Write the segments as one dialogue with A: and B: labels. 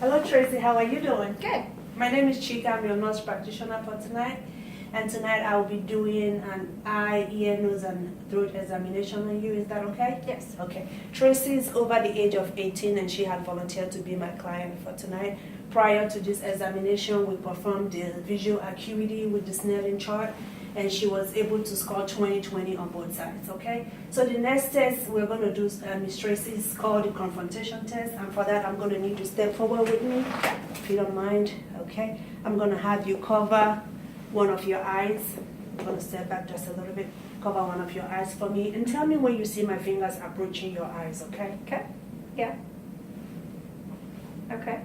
A: Hello Tracy, how are you doing?
B: Good.
A: My name is Chika, I'm your nurse practitioner for tonight. And tonight I will be doing an eye, ear, nose and throat examination on you. Is that okay?
B: Yes.
A: Okay. Tracy is over the age of 18 and she had volunteered to be my client for tonight. Prior to this examination, we performed the visual acuity with the Snellen chart and she was able to score 20/20 on both sides, okay? So the next test we're going to do, Ms. Tracy, is called the confrontation test, and for that I'm going to need you to step forward with me, if you don't mind, okay? I'm going to have you cover one of your eyes. I'm going to step back just a little bit, cover one of your eyes for me, and tell me when you see my fingers approaching your eyes, okay?
B: Okay. Yeah. Okay.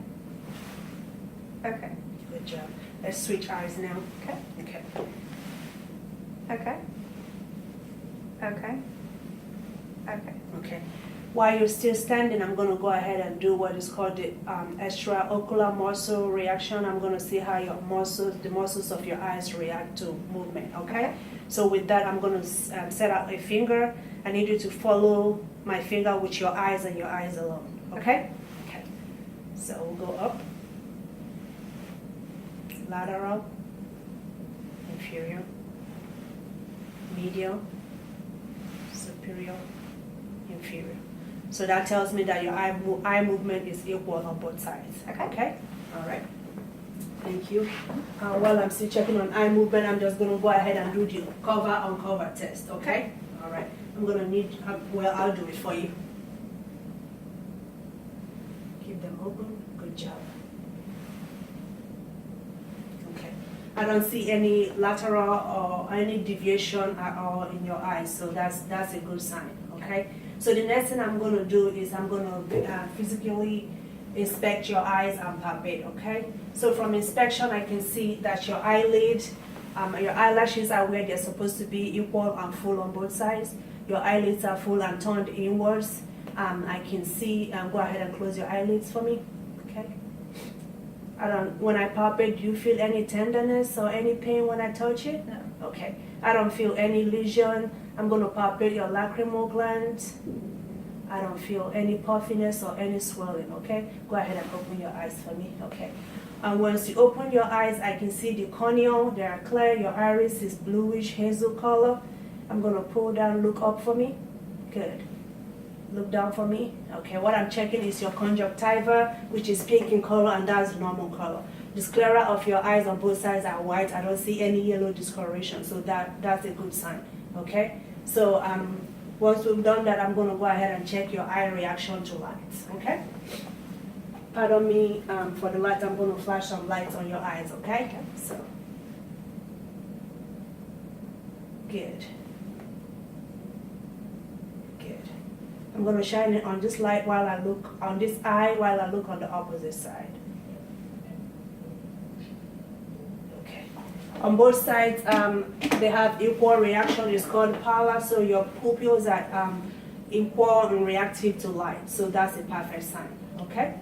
B: Okay.
A: Good job. Let's switch eyes now.
B: Okay.
A: Okay.
B: Okay. Okay. Okay.
A: Okay. While you're still standing, I'm going to go ahead and do what is called the extraocular muscle reaction. I'm going to see how your muscles, the muscles of your eyes react to movement, okay? So with that, I'm going to set out a finger. I need you to follow my finger with your eyes and your eyes alone, okay? Okay. So we'll go up, lateral, inferior, medial, superior, inferior. So that tells me that your eye movement is equal on both sides. Okay? All right. Thank you. While I'm still checking on eye movement, I'm just going to go ahead and do the cover on cover test. Okay? All right. I'm going to need, well, I'll do it for you. Keep them open. Good job. Okay. I don't see any lateral or any deviation at all in your eyes, so that's a good sign. Okay? So the next thing I'm going to do is I'm going to physically inspect your eyes and palpate, okay? So from inspection, I can see that your eyelid, your eyelashes are where they're supposed to be, equal and full on both sides. Your eyelids are full and turned inwards. I can see, go ahead and close your eyelids for me, okay? When I palpate, do you feel any tenderness or any pain when I touch it?
B: No.
A: Okay. I don't feel any lesion. I'm going to palpate your lacrimal glands. I don't feel any puffiness or any swelling, okay? Go ahead and open your eyes for me, okay? And once you open your eyes, I can see the corneal. They are clear. Your iris is bluish hazel color. I'm going to pull down, look up for me. Good. Look down for me. Okay, what I'm checking is your conjunctiva, which is pink in color, and that's normal color. The sclera of your eyes on both sides are white. I don't see any yellow discoloration, so that's a good sign, okay? So once we've done that, I'm going to go ahead and check your eye reaction to lights, okay? Pardon me for the light. I'm going to flash some lights on your eyes, okay? So, good. Good. I'm going to shine it on this light while I look on this eye while I look on the opposite side. Okay. On both sides, they have equal reaction. It's called pallor, so your pupils are equal and reactive to light. So that's a perfect sign. Okay?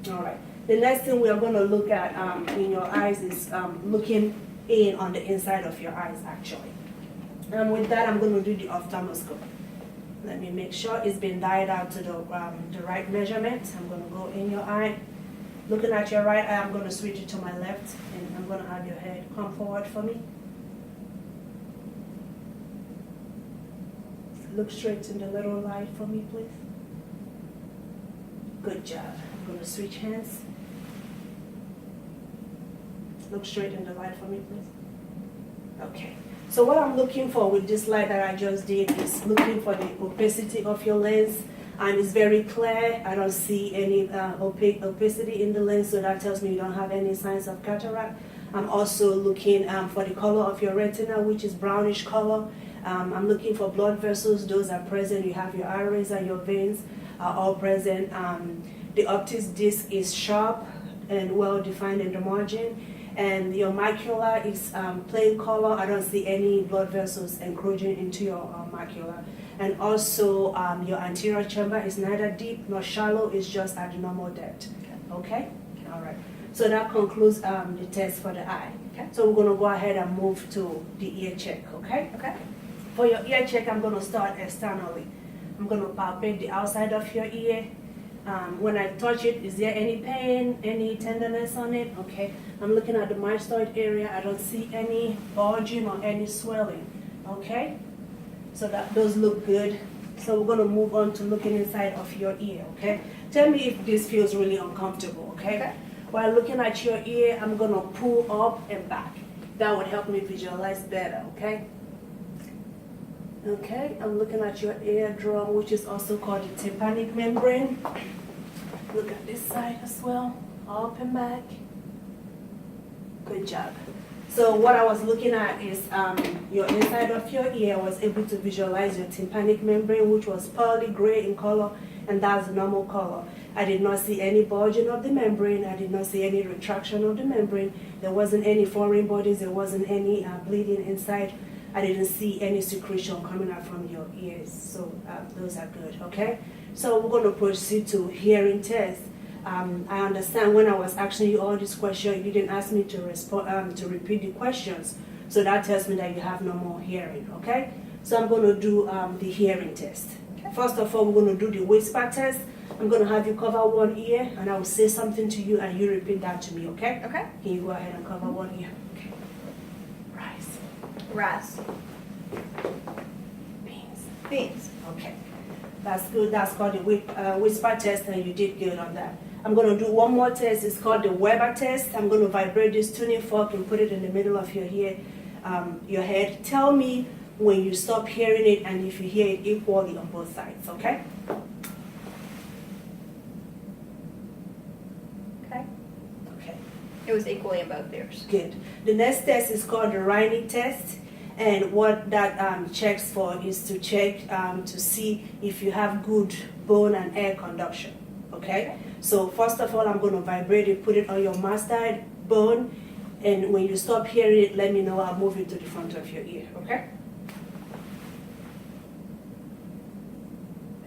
A: All right. The next thing we are going to look at in your eyes is looking in on the inside of your eyes, actually. And with that, I'm going to do the ophthalmoscope. Let me make sure it's been dialed out to the right measurement. I'm going to go in your eye. Looking at your right eye, I'm going to switch it to my left, and I'm going to have your head come forward for me. Look straight in the little light for me, please. Good job. I'm going to switch hands. Look straight in the light for me, please. Okay. So what I'm looking for with this light that I just did is looking for the opacity of your lens. And it's very clear. I don't see any opacity in the lens, so that tells me you don't have any signs of cataract. I'm also looking for the color of your retina, which is brownish color. I'm looking for blood vessels. Those are present. You have your iris and your veins are all present. The optic disc is sharp and well defined in the margin. And your macula is plain color. I don't see any blood vessels encroaching into your macula. And also your anterior chamber is neither deep nor shallow, it's just at the normal depth. Okay? All right. So that concludes the test for the eye. Okay? So we're going to go ahead and move to the ear check, okay? Okay. For your ear check, I'm going to start externally. I'm going to palpate the outside of your ear. When I touch it, is there any pain, any tenderness on it? Okay. I'm looking at the mystoid area. I don't see any bulging or any swelling. Okay. So that those look good. So we're going to move on to looking inside of your ear. Okay. Tell me if this feels really uncomfortable. Okay. While looking at your ear, I'm going to pull up and back. That would help me visualize better. Okay. Okay, I'm looking at your eardrum, which is also called the tympanic membrane. Look at this side as well, up and back. Good job. So what I was looking at is your inside of your ear. I was able to visualize your tympanic membrane, which was pearly gray in color, and that's the normal color. I did not see any bulging of the membrane. I did not see any retraction of the membrane. There wasn't any foreign bodies. There wasn't any bleeding inside. I didn't see any secretion coming out from your ears, so those are good, okay? So we're going to proceed to hearing test. I understand when I was asking you all these questions, you didn't ask me to respond, to repeat the questions, so that tells me that you have no more hearing, okay? So I'm going to do the hearing test. Okay. First of all, we're going to do the whisper test. I'm going to have you cover one ear, and I will say something to you, and you repeat that to me, okay? Okay. Can you go ahead and cover one ear? Okay.
B: Rice.
A: Beans.
B: Beans.
A: Okay. That's good. That's called the whisper test, and you did good on that. I'm going to do one more test. It's called the Weber test. I'm going to vibrate this tuning fork and put it in the middle of your head. Tell me when you stop hearing it and if you hear it equally on both sides, okay?
B: Okay.
A: Okay.
B: It was equally in both ears.
A: Good. The next test is called the Reining test. And what that checks for is to check to see if you have good bone and air conduction. Okay? So first of all, I'm going to vibrate it, put it on your mastoid bone, and when you stop hearing it, let me know. I'll move it to the front of your ear. Okay?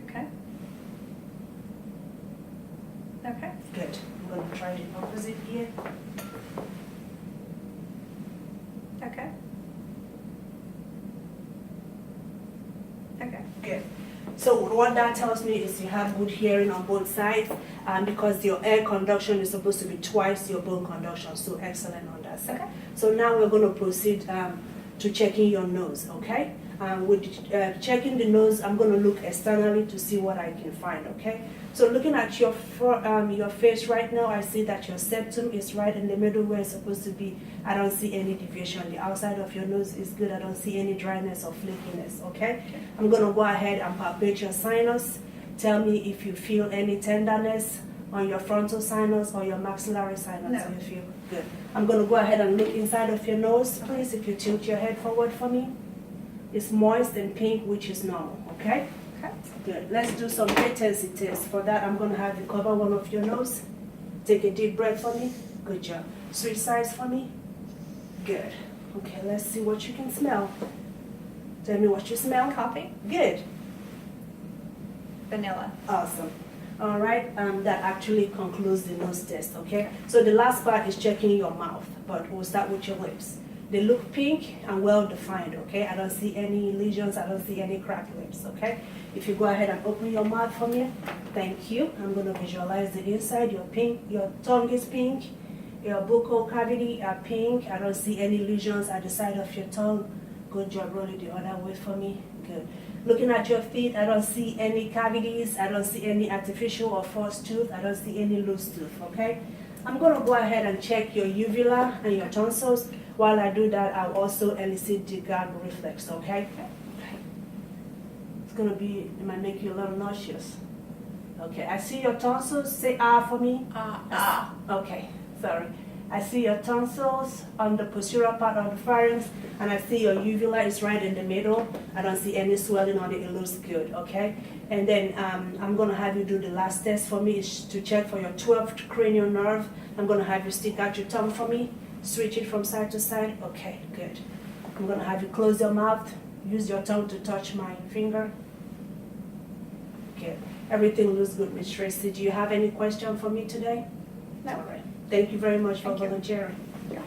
B: Okay. Okay.
A: Good. I'm going to try the opposite ear.
B: Okay. Okay.
A: Good. So what that tells me is you have good hearing on both sides, because your air conduction is supposed to be twice your bone conduction. So excellent on that side.
B: Okay.
A: So now we're going to proceed to checking your nose. Okay. With checking the nose, I'm going to look externally to see what I can find. Okay. So looking at your face right now, I see that your septum is right in the middle where it's supposed to be. I don't see any deviation. The outside of your nose is good. I don't see any dryness or flakiness, okay? I'm going to go ahead and palpate your sinus. Tell me if you feel any tenderness on your frontal sinus or your maxillary sinus.
B: No.
A: You feel good. I'm going to go ahead and look inside of your nose. Please, if you tilt your head forward for me. It's moist and pink, which is normal, okay?
B: Okay.
A: Good. Let's do some latency tests. For that, I'm going to have you cover one of your nose. Take a deep breath for me. Good job. Switch sides for me. Good. Okay, let's see what you can smell. Tell me what you smell.
B: Coffee.
A: Good.
B: Vanilla.
A: Awesome. All right, that actually concludes the nose test, okay? So the last part is checking your mouth, but we'll start with your lips. They look pink and well defined, okay? I don't see any lesions, I don't see any cracked lips, okay? If you go ahead and open your mouth for me, thank you. I'm gonna visualize the inside. Your tongue is pink, your buccal cavity are pink. I don't see any lesions at the side of your tongue. Good job, roll it the other way for me, good. Looking at your feet, I don't see any cavities, I don't see any artificial or false tooth, I don't see any loose tooth, okay? I'm gonna go ahead and check your uvula and your tonsils. While I do that, I'll also elicit the gag reflex, okay? It's gonna be, it might make you a little nauseous. Okay, I see your tonsils, say ah for me.
B: Ah.
A: Okay, sorry. I see your tonsils on the posterior part of the pharynx, and I see your uvula is right in the middle. I don't see any swelling on it, it looks good, okay? And then I'm gonna have you do the last test for me, is to check for your 12th cranial nerve. I'm gonna have you stick out your tongue for me. Switch it from side to side. Okay, good. I'm gonna have you close your mouth. Use your tongue to touch my finger. Good. Everything looks good, Ms. Tracy. Do you have any question for me today?
B: No.
A: All right. Thank you very much for
B: Thank you.
A: volunteering.
B: Yeah.